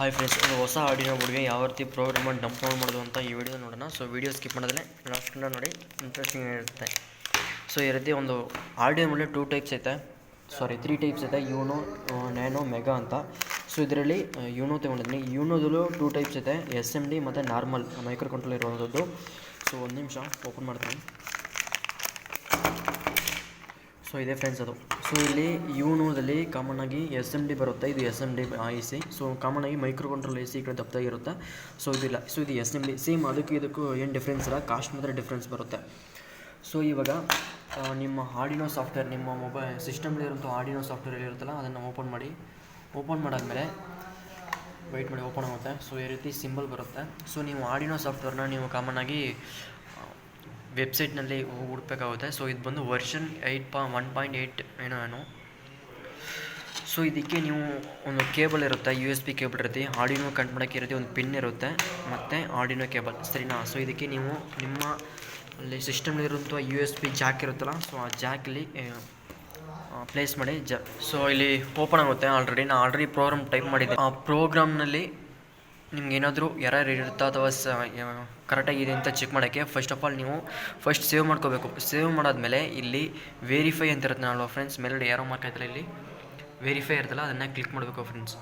Hi friends, ಒಂದು ಹೊಸ Arduino ಬೋರ್ಡ್ಗೆ ಯಾವ ರೀತಿ ಪ್ರೋಗ್ರಾಮನ್ನು ಡೌನ್ಲೋಡ್ ಮಾಡೋದು ಅಂತ ಈ ವಿಡಿಯೋ ನೋಡೋಣ. ಸೊ ವಿಡಿಯೋ ಸ್ಕಿಪ್ ಮಾಡೋದ್ರೆ ಲಾಸ್ಟಿಂದ ನೋಡಿ, ಇಂಟ್ರೆಸ್ಟಿಂಗ್ ಇರುತ್ತೆ. ಸೊ ಈ ರೀತಿ ಒಂದು ಆರ್ಡಿನೋದಲ್ಲಿ 2 ಟೈಪ್ಸ್ ಐತೆ, 3 ಟೈಪ್ಸ್ ಐತೆ, ಯೂನೋ, ನ್ಯಾನೋ, ಮೆಗಾ ಅಂತ. ಸೊ ಇದರಲ್ಲಿ ಯೂನೋ ತೊಗೊಂಡಿದ್ದೀನಿ. ಯೂನೋದಲ್ಲೂ 2 ಟೈಪ್ಸ್ ಐತೆ, SMD ಮತ್ತು ನಾರ್ಮಲ್ ಮೈಕ್ರೋ ಕಂಟ್ರೋಲ್ ಇರೋವಂಥದ್ದು. ಸೊ ಒಂದು ನಿಮಿಷ ಓಪನ್ ಮಾಡ್ತೀನಿ. ಸೊ ಇದೆ ಫ್ರೆಂಡ್ಸ್ ಅದು. ಸೊ ಇಲ್ಲಿ ಯೂನೋದಲ್ಲಿ ಕಾಮನ್ನಾಗಿ SMD ಬರುತ್ತೆ, ಇದು SMD IC. ಸೊ ಕಾಮನ್ನಾಗಿ ಮೈಕ್ರೋ ಕಂಟ್ರೋಲ್ IC ಈ ಕಡೆ ದಪ್ಪದಾಗಿರುತ್ತೆ. ಸೊ ಇದಿಲ್ಲ, ಸೊ ಇದು SMD ಸೇಮ್. ಇದಕ್ಕೂ ಏನು ಡಿಫ್ರೆನ್ಸ್ ಇಲ್ಲ, ಕಾಸ್ಟ್ ಮಾತ್ರ ಡಿಫ್ರೆನ್ಸ್ ಬರುತ್ತೆ. ಸೊ ಇವಾಗ ನಿಮ್ಮ ಆರ್ಡಿನೋ ಸಾಫ್ಟ್ವೇರ್, ನಿಮ್ಮ ಮೊಬೈಲ್ ಸಿಸ್ಟಮ್ಲಿರುವಂಥ ಆರ್ಡಿನೋ ಸಾಫ್ಟ್ವೇರ್ ಇರುತ್ತಲ್ಲ, ಅದನ್ನು ಓಪನ್ ಮಾಡಾದಮೇಲೆ ವೆಯ್ಟ್ ಮಾಡಿ, ಓಪನ್ ಆಗುತ್ತೆ. ಸೊ ಈ ರೀತಿ ಸಿಂಬಲ್ ಬರುತ್ತೆ. ಸೊ ನೀವು ಆರ್ಡಿನೋ ಸಾಫ್ಟ್ವೇರ್ನ ನೀವು ಕಾಮನ್ನಾಗಿ ವೆಬ್ಸೈಟ್ನಲ್ಲಿ ಹುಡ್ಬೇಕಾಗುತ್ತೆ. ಸೊ ಇದು ಬಂದು ವರ್ಷನ್ 1.8 ಏನೋ. ಸೊ ಇದಕ್ಕೆ ನೀವು ಒಂದು ಕೇಬಲ್ ಇರುತ್ತೆ, USB ಕೇಬಲ್ ಇರುತ್ತೆ, ಆರ್ಡಿನೋ ಕನೆಕ್ಟ್ ಮಾಡೋಕ್ಕೆ ಇರುತ್ತೆ, ಒಂದು ಪಿನ್ ಇರುತ್ತೆ ಮತ್ತು ಆರ್ಡಿನೋ ಕೇಬಲ್, ಸರಿನಾ? ಸೊ ಇದಕ್ಕೆ ನೀವು ನಿಮ್ಮ ಅಲ್ಲಿ ಸಿಸ್ಟಮ್ಲಿರುವಂಥ USB ಜಾಕ್ ಇರುತ್ತಲ್ಲ, ಸೊ ಆ ಜಾಕಲ್ಲಿ ಪ್ಲೇಸ್ ಮಾಡಿ. ಸೊ ಇಲ್ಲಿ ಓಪನ್ ಆಗುತ್ತೆ. ನಾನು ಆಲ್ರೆಡಿ ಪ್ರೋಗ್ರಾಮ್ ಟೈಪ್ ಮಾಡಿದ್ದೆ. ಆ ಪ್ರೋಗ್ರಾಮ್ನಲ್ಲಿ ನಿಮ್ಗೆ ಏನಾದರೂ ಎರರ್ ಇರುತ್ತಾ ಅಥವಾ ಕರೆಕ್ಟಾಗಿದೆ ಅಂತ ಚೆಕ್ ಮಾಡೋಕ್ಕೆ ಫಸ್ಟ್ ಆಫ್ ಆಲ್ ನೀವು ಸೇವ್ ಮಾಡ್ಕೋಬೇಕು. ಸೇವ್ ಮಾಡಾದಮೇಲೆ ಇಲ್ಲಿ ವೆರಿಫೈ ಅಂತ ಇರುತ್ತೆ ಅಲ್ವಾ ಫ್ರೆಂಡ್ಸ್, ಮೇಲ್ಗಡೆ ಯಾರೋ ಮಾರ್ಕ್ ಆಯ್ತಲ್ಲ, ಇಲ್ಲಿ ವೆರಿಫೈ ಇರುತ್ತಲ್ಲ, ಅದನ್ನು ಕ್ಲಿಕ್ ಮಾಡಬೇಕು ಫ್ರೆಂಡ್ಸ್.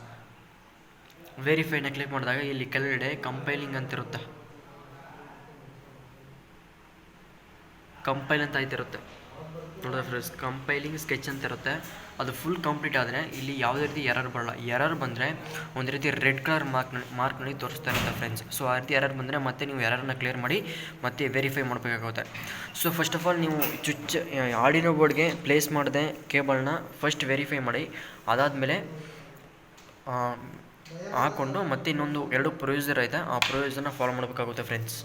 ವೆರಿಫೈನ ಕ್ಲಿಕ್ ಮಾಡಿದಾಗ ಇಲ್ಲಿ ಕೆಳಗಡೆ ಕಂಪೈಲಿಂಗ್ ಅಂತಿರುತ್ತೆ, ಕಂಪೈಲ್ ಅಂತ ಆಯ್ತಿರುತ್ತೆ ನೋಡಿದ್ರೆ ಫ್ರೆಂಡ್ಸ್, ಕಂಪೈಲಿಂಗ್ ಸ್ಕೆಚ್ ಅಂತ ಇರುತ್ತೆ. ಅದು ಫುಲ್ ಕಂಪ್ಲೀಟ್ ಆದರೆ ಇಲ್ಲಿ ಯಾವುದೇ ರೀತಿ ಎರರ್ ಬರಲ್ಲ. ಎರರ್ ಬಂದರೆ ಒಂದು ರೀತಿ ರೆಡ್ ಕಲರ್ ಮಾರ್ಕ್ನಲ್ಲಿ ತೋರಿಸ್ತಾ ಇರುತ್ತೆ ಫ್ರೆಂಡ್ಸ್. ಸೊ ಆ ರೀತಿ ಎರರ್ ಬಂದರೆ ಮತ್ತೆ ನೀವು ಎರರ್ನ ಕ್ಲಿಯರ್ ಮಾಡಿ ಮತ್ತೆ ವೆರಿಫೈ ಮಾಡಬೇಕಾಗುತ್ತೆ. ಸೊ ಫಸ್ಟ್ ಆಫ್ ಆಲ್ ನೀವು ಆರ್ಡಿನೋ ಬೋರ್ಡ್ಗೆ ಪ್ಲೇಸ್ ಮಾಡಿದೆ ಕೇಬಲ್ನ ಫಸ್ಟ್ ವೆರಿಫೈ ಮಾಡಿ, ಅದಾದಮೇಲೆ ಹಾಕ್ಕೊಂಡು ಮತ್ತೆ ಇನ್ನೊಂದು 2 ಪ್ರೊಸೀಜರ್ ಐತೆ, ಆ ಪ್ರೊಸೀಜರ್ನ ಫಾಲೋ ಮಾಡಬೇಕಾಗುತ್ತೆ ಫ್ರೆಂಡ್ಸ್.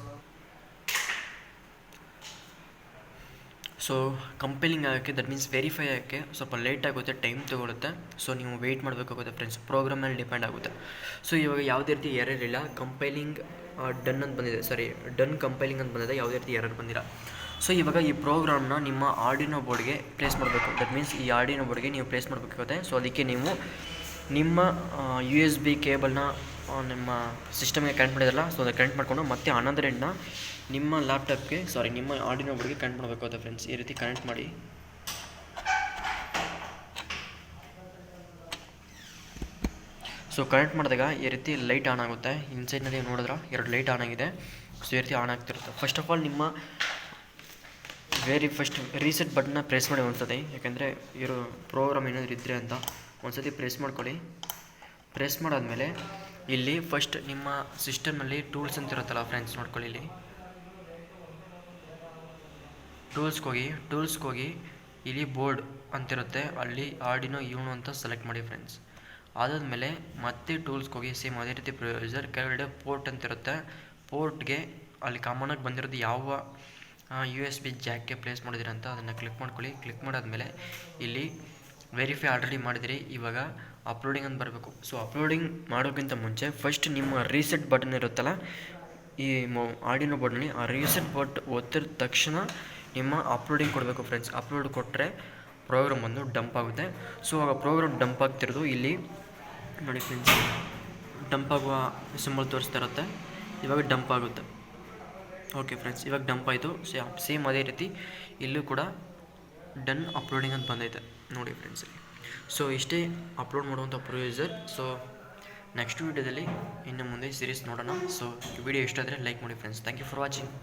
ಸೊ ಕಂಪೈಲಿಂಗ್ ಆಗೋಕ್ಕೆ, ದಟ್ ಮೀನ್ಸ್ ವೆರಿಫೈ ಆಗೋಕ್ಕೆ ಸ್ವಲ್ಪ ಲೇಟ್ ಆಗುತ್ತೆ, ಟೈಮ್ ತೊಗೊಳುತ್ತೆ. ಸೊ ನೀವು ವೆಯ್ಟ್ ಮಾಡಬೇಕಾಗುತ್ತೆ ಫ್ರೆಂಡ್ಸ್, ಪ್ರೋಗ್ರಾಮ್ ಮೇಲೆ ಡಿಪೆಂಡ್ ಆಗುತ್ತೆ. ಸೊ ಇವಾಗ ಯಾವುದೇ ರೀತಿ ಎರರ್ ಇಲ್ಲ, ಕಂಪೈಲಿಂಗ್ ಡನ್ ಅಂತ ಬಂದಿದೆ, ಡನ್ ಕಂಪೈಲಿಂಗ್ ಅಂತ ಬಂದಿದೆ, ಯಾವುದೇ ರೀತಿ ಎರರ್ ಬಂದಿಲ್ಲ. ಸೊ ಇವಾಗ ಈ ಪ್ರೋಗ್ರಾಮ್ನ ನಿಮ್ಮ ಆರ್ಡಿನೋ ಬೋರ್ಡ್ಗೆ ಪ್ಲೇಸ್ ಮಾಡಬೇಕು. ದಟ್ ಮೀನ್ಸ್ ಈ ಆರ್ಡಿನೋ ಬೋರ್ಡ್ಗೆ ನೀವು ಪ್ಲೇಸ್ ಮಾಡಬೇಕಾಗುತ್ತೆ. ಸೊ ಅದಕ್ಕೆ ನೀವು ನಿಮ್ಮ USB ಕೇಬಲ್ನ ನಿಮ್ಮ ಸಿಸ್ಟಮ್ಗೆ ಕನೆಕ್ಟ್ ಮಾಡಿದಲ್ಲ, ಸೊ ಅದನ್ನು ಕನೆಕ್ಟ್ ಮಾಡಿಕೊಂಡು ಮತ್ತೆ ಅನದರ್ ಎಂಡ್ನ ನಿಮ್ಮ ಲ್ಯಾಪ್ಟಾಪ್ಗೆ ನಿಮ್ಮ ಆರ್ಡಿನೋ ಬೋರ್ಡ್ಗೆ ಕನೆಕ್ಟ್ ಮಾಡಬೇಕಾಗುತ್ತೆ ಫ್ರೆಂಡ್ಸ್. ಈ ರೀತಿ ಕನೆಕ್ಟ್ ಮಾಡಿ. ಸೊ ಕನೆಕ್ಟ್ ಮಾಡಿದಾಗ ಈ ರೀತಿ ಲೈಟ್ ಆನ್ ಆಗುತ್ತೆ. ಇನ್ಸೈಡ್ನಲ್ಲಿ ನೋಡಿದ್ರೆ 2 ಲೈಟ್ ಆನ್ ಆಗಿದೆ. ಸೊ ಈ ರೀತಿ ಆನ್ ಆಗ್ತಿರುತ್ತೆ. ಫಸ್ಟ್ ಆಫ್ ಆಲ್ ನಿಮ್ಮ ರೀಸೆಟ್ ಬಟನ್ನ ಪ್ರೆಸ್ ಮಾಡಿ ಒಂದ್ಸತಿ, ಯಾಕೆಂದರೆ ಇರೋ ಪ್ರೋಗ್ರಾಮ್ ಏನಾದರೂ ಇದ್ದರೆ ಅಂತ ಒಂದ್ಸತಿ ಪ್ರೆಸ್ ಮಾಡ್ಕೊಳ್ಳಿ. ಪ್ರೆಸ್ ಮಾಡಾದಮೇಲೆ ಇಲ್ಲಿ ಫಸ್ಟ್ ನಿಮ್ಮ ಸಿಸ್ಟಮ್ನಲ್ಲಿ ಟೂಲ್ಸ್ ಅಂತ ಇರುತ್ತಲ್ಲ ಫ್ರೆಂಡ್ಸ್, ನೋಡ್ಕೊಳ್ಳಿ. ಇಲ್ಲಿ ಟೂಲ್ಸ್ಗೆ ಹೋಗಿ ಇಲ್ಲಿ ಬೋರ್ಡ್ ಅಂತಿರುತ್ತೆ, ಅಲ್ಲಿ ಆರ್ಡಿನೋ ಯೂನೋ ಅಂತ ಸೆಲೆಕ್ಟ್ ಮಾಡಿ ಫ್ರೆಂಡ್ಸ್. ಅದಾದಮೇಲೆ ಮತ್ತೆ ಟೂಲ್ಸ್ಗೆ ಹೋಗಿ ಸೇಮ್ ಅದೇ ರೀತಿ ಪ್ರೊಸೀಜರ್, ಕೆಳಗಡೆ ಪೋರ್ಟ್ ಅಂತಿರುತ್ತೆ, ಪೋರ್ಟ್ಗೆ ಅಲ್ಲಿ ಕಾಮನಾಗಿ ಬಂದಿರೋದು ಯಾವ USB ಜಾಕ್ಗೆ ಪ್ಲೇಸ್ ಮಾಡಿದಿರ ಅಂತ ಅದನ್ನು ಕ್ಲಿಕ್ ಮಾಡ್ಕೊಳ್ಳಿ. ಕ್ಲಿಕ್ ಮಾಡಾದಮೇಲೆ ಇಲ್ಲಿ ವೆರಿಫೈ ಆಲ್ರೆಡಿ ಮಾಡಿದಿರಿ, ಇವಾಗ ಅಪ್ಲೋಡಿಂಗ್ ಅಂತ ಬರಬೇಕು. ಸೊ ಅಪ್ಲೋಡಿಂಗ್ ಮಾಡೋಕ್ಕಿಂತ ಮುಂಚೆ ಫಸ್ಟ್ ನಿಮ್ಮ ರೀಸೆಟ್ ಬಟನ್ ಇರುತ್ತಲ್ಲ ಈ ಆರ್ಡಿನೋ ಬೋರ್ಡ್ನಲ್ಲಿ, ಆ ರೀಸೆಟ್ ಬಟನ್ ಒತ್ತಿದ ತಕ್ಷಣ ನಿಮ್ಮ ಅಪ್ಲೋಡಿಂಗ್ ಕೊಡಬೇಕು ಫ್ರೆಂಡ್ಸ್. ಅಪ್ಲೋಡ್ ಕೊಟ್ಟರೆ ಪ್ರೋಗ್ರಾಮ್ ಬಂದು ಡಂಪ್ ಆಗುತ್ತೆ. ಸೊ ಆಗ ಪ್ರೋಗ್ರಾಮ್ ಡಂಪ್ ಆಗ್ತಿರೋದು ಇಲ್ಲಿ ನೋಡಿ ಫ್ರೆಂಡ್ಸ್, ಡಂಪ್ ಆಗುವ ಸಿಂಬಲ್ ತೋರಿಸ್ತಾ ಇರುತ್ತೆ. ಇವಾಗ ಡಂಪ್ ಆಗುತ್ತೆ. ಓಕೆ ಫ್ರೆಂಡ್ಸ್, ಇವಾಗ ಡಂಪ್ ಆಯಿತು. ಸೇಮ್ ಅದೇ ರೀತಿ ಇಲ್ಲೂ ಕೂಡ ಡನ್ ಅಪ್ಲೋಡಿಂಗ್ ಅಂತ ಬಂದೈತೆ ನೋಡಿ ಫ್ರೆಂಡ್ಸ್. ಸೊ ಇಷ್ಟೇ ಅಪ್ಲೋಡ್ ಮಾಡುವಂಥ ಪ್ರೊಸೀಜರ್. ಸೊ ನೆಕ್ಸ್ಟ್ ವೀಡಿಯೋದಲ್ಲಿ ಇನ್ನು ಮುಂದೆ ಸೀರೀಸ್ ನೋಡೋಣ. ಸೊ ವಿಡಿಯೋ ಇಷ್ಟ ಆದರೆ ಲೈಕ್ ಮಾಡಿ friends. Thank you for watching.